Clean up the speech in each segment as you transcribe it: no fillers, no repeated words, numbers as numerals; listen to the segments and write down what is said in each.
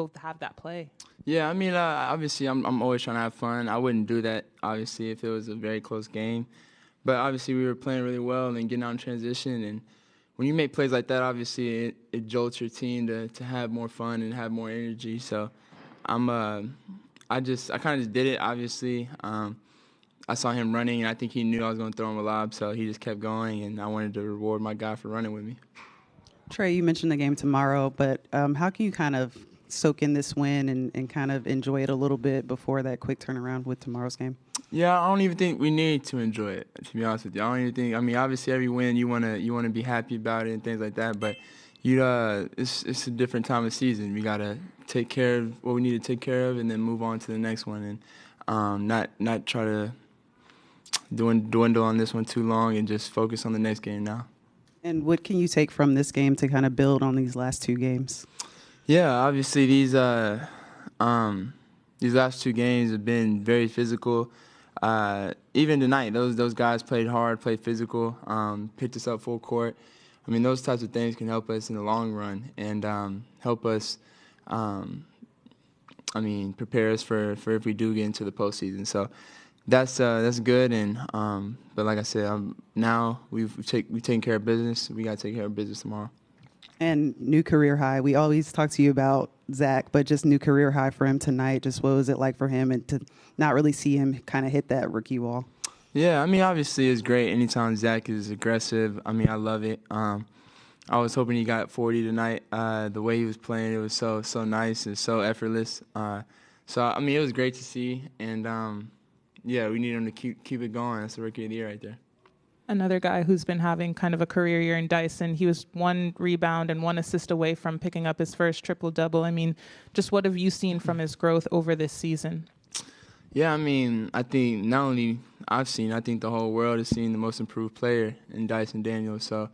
go have that play? Yeah, I mean, obviously, I'm always trying to have fun. I wouldn't do that, obviously, if it was a very close game. But obviously, we were playing really well and getting out in transition. And when you make plays like that, obviously, it jolts your team to have more fun and have more energy. So I kind of just did it, obviously. I saw him running, and I think he knew I was going to throw him a lob, so he just kept going, and I wanted to reward my guy for running with me. Trae, you mentioned the game tomorrow, but how can you kind of soak in this win and kind of enjoy it a little bit before that quick turnaround with tomorrow's game? Yeah, I don't even think we need to enjoy it, to be honest with you. I don't even think. I mean, obviously, every win you wanna be happy about it and things like that. But it's a different time of season. We gotta take care of what we need to take care of, and then move on to the next one, and not try to dwindle on this one too long, and just focus on the next game now. And what can you take from this game to kind of build on these last two games? Yeah, obviously these last two games have been very physical. Even tonight, those guys played hard, played physical, picked us up full court. I mean, those types of things can help us in the long run and help us, prepare us for if we do get into the postseason. So that's good. And but like I said, now we've taken care of business. We got to take care of business tomorrow. And new career high. We always talk to you about Zach, but just new career high for him tonight. Just what was it like for him and to not really see him kind of hit that rookie wall? Yeah, I mean, obviously it's great anytime Zach is aggressive. I mean, I love it. I was hoping he got 40 tonight. The way he was playing, it was so nice and so effortless. So, I mean, it was great to see. And, yeah, we need him to keep it going. That's the rookie of the year right there. Another guy who's been having kind of a career year in Dyson. He was 1 rebound and 1 assist away from picking up his first triple-double. I mean, just what have you seen from his growth over this season? Yeah, I mean, I think not only I think the whole world has seen the most improved player in Dyson Daniels. So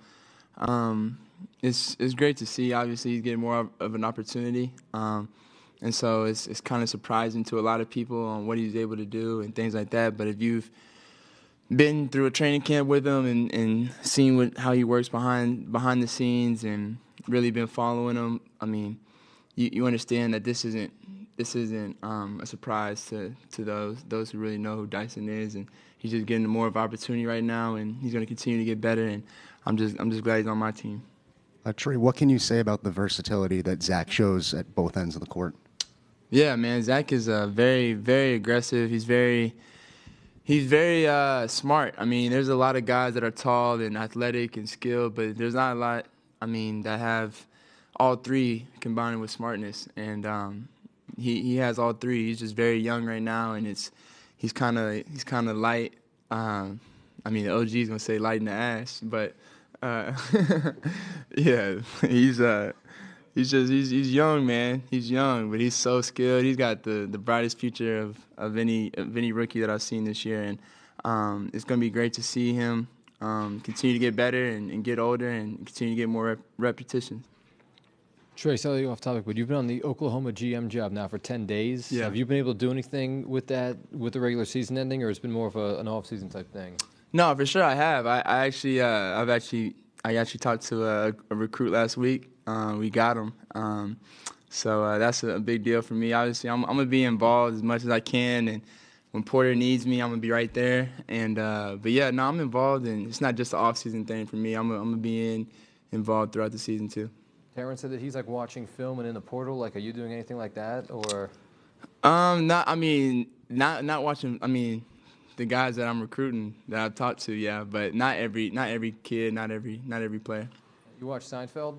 it's great to see. Obviously, he's getting more of an opportunity. And so it's kind of surprising to a lot of people on what he's able to do and things like that. But if you've been through a training camp with him and seen how he works behind the scenes and really been following him, I mean, you understand that this isn't a surprise to those who really know who Dyson is, and he's just getting more of an opportunity right now, and he's going to continue to get better, and I'm just glad he's on my team. Trae, what can you say about the versatility that Zach shows at both ends of the court? Yeah, man, Zach is very, very aggressive. He's very smart. I mean, there's a lot of guys that are tall and athletic and skilled, but there's not a lot, that have all three combined with smartness. And he has all three. He's just very young right now, and he's kind of light. The OG is gonna say light in the ass, but yeah, he's young, man. He's young, but he's so skilled. He's got the brightest future of any rookie that I've seen this year, and it's gonna be great to see him continue to get better and get older and continue to get more repetitions. Trae, slightly off topic, but you've been on the Oklahoma GM job now for 10 days. Yeah. Have you been able to do anything with that, with the regular season ending, or it's been more of an off-season type thing? No, for sure I have. I actually talked to a recruit last week. We got him. So that's a big deal for me. Obviously, I'm going to be involved as much as I can, and when Porter needs me, I'm going to be right there. And but yeah, no, I'm involved, and it's not just an off-season thing for me. I'm going to be involved throughout the season too. Terrence said that he's like watching film and in the portal. Like, are you doing anything like that, or? Not watching. I mean, the guys that I'm recruiting that I've talked to, yeah, but not every kid, not every player. You watch Seinfeld?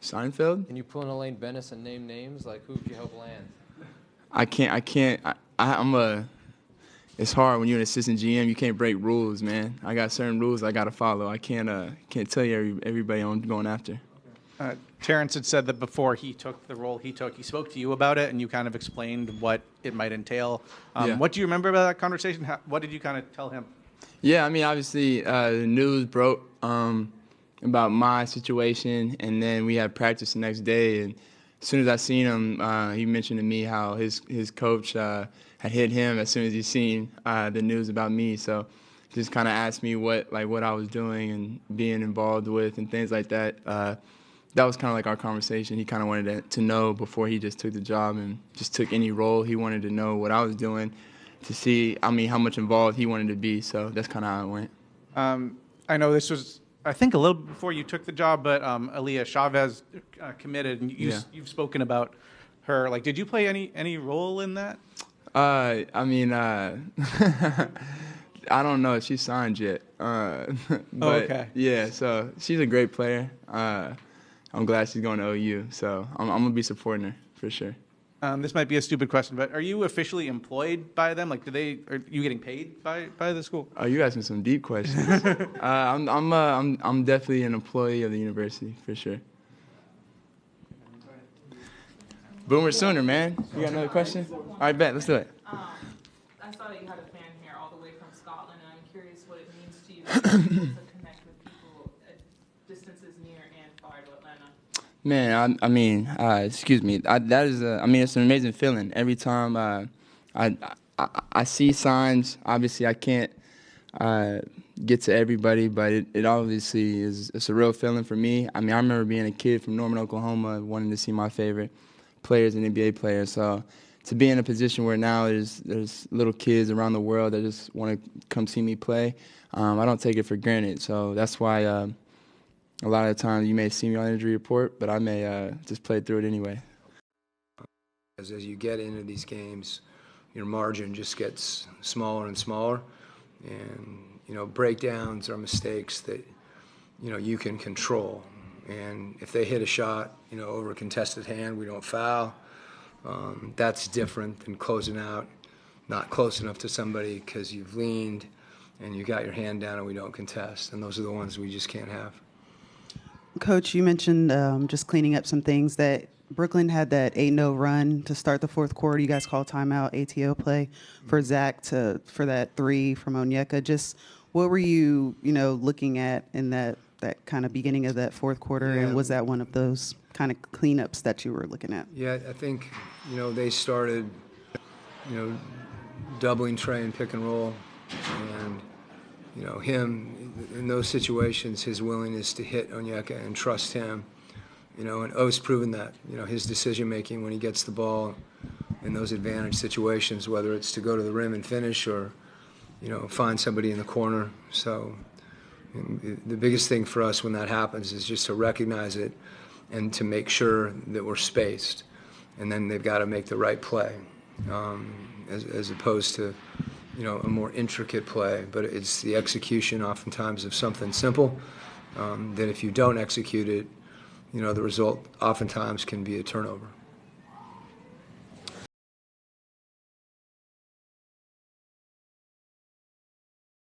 Seinfeld? Can you pull in Elaine Bennis and name names? Like, who could you help land? I can't. It's hard when you're an assistant GM. You can't break rules, man. I got certain rules I got to follow. I can't tell you everybody I'm going after. Terrence had said that before he took the role he took, he spoke to you about it, and you kind of explained what it might entail. Yeah. What do you remember about that conversation? What did you kind of tell him? Yeah, I mean, obviously, the news broke about my situation, and then we had practice the next day. And as soon as I seen him, he mentioned to me how his coach had hit him as soon as he seen the news about me. So just kind of asked me what I was doing and being involved with and things like that. that was kind of like our conversation. He kind of wanted to know before he just took the job and just took any role. He wanted to know what I was doing to see, how much involved he wanted to be. So that's kind of how it went. I know this was, I think, a little before you took the job, but Aaliyah Chavez committed, and you've spoken about her. Like, did you play any role in that? I don't know if she signed yet. But okay. Yeah, so she's a great player. I'm glad she's going to OU, so I'm going to be supporting her for sure. This might be a stupid question, but are you officially employed by them? Like, are you getting paid by the school? Oh, you asking some deep questions. I'm definitely an employee of the university for sure. Boomer Sooner, man. You got another question? All right, bet. Let's do it. I saw that you had a fan here all the way from Scotland, and I'm curious what it means to you to be able to connect with people at distances near and far to Atlanta. Man, excuse me. That is, it's an amazing feeling. Every time I see signs, obviously I can't get to everybody, but it obviously it's a real feeling for me. I remember being a kid from Norman, Oklahoma, wanting to see my favorite players and NBA players. So to be in a position where now there's little kids around the world that just want to come see me play, I don't take it for granted. So that's why a lot of the times you may see me on injury report, but I may just play through it anyway. As you get into these games, your margin just gets smaller and smaller, and breakdowns are mistakes that you can control. And if they hit a shot, over a contested hand, we don't foul. That's different than closing out, not close enough to somebody because you've leaned and you got your hand down and we don't contest. And those are the ones we just can't have. Coach, you mentioned just cleaning up some things that Brooklyn had that 8-0 run to start the fourth quarter. You guys called timeout, ATO play for Zach for that three from Onyeka. Just what were you, looking at in that kind of beginning of that fourth quarter, and was that one of those kind of cleanups that you were looking at? Yeah, I think, they started, doubling Trae in pick and roll, and, him, in those situations, his willingness to hit Onyeka and trust him, and O's proven that, his decision-making when he gets the ball in those advantage situations, whether it's to go to the rim and finish or, find somebody in the corner. So the biggest thing for us when that happens is just to recognize it and to make sure that we're spaced. And then they've got to make the right play, as opposed to, a more intricate play. But it's the execution oftentimes of something simple that if you don't execute it, the result oftentimes can be a turnover.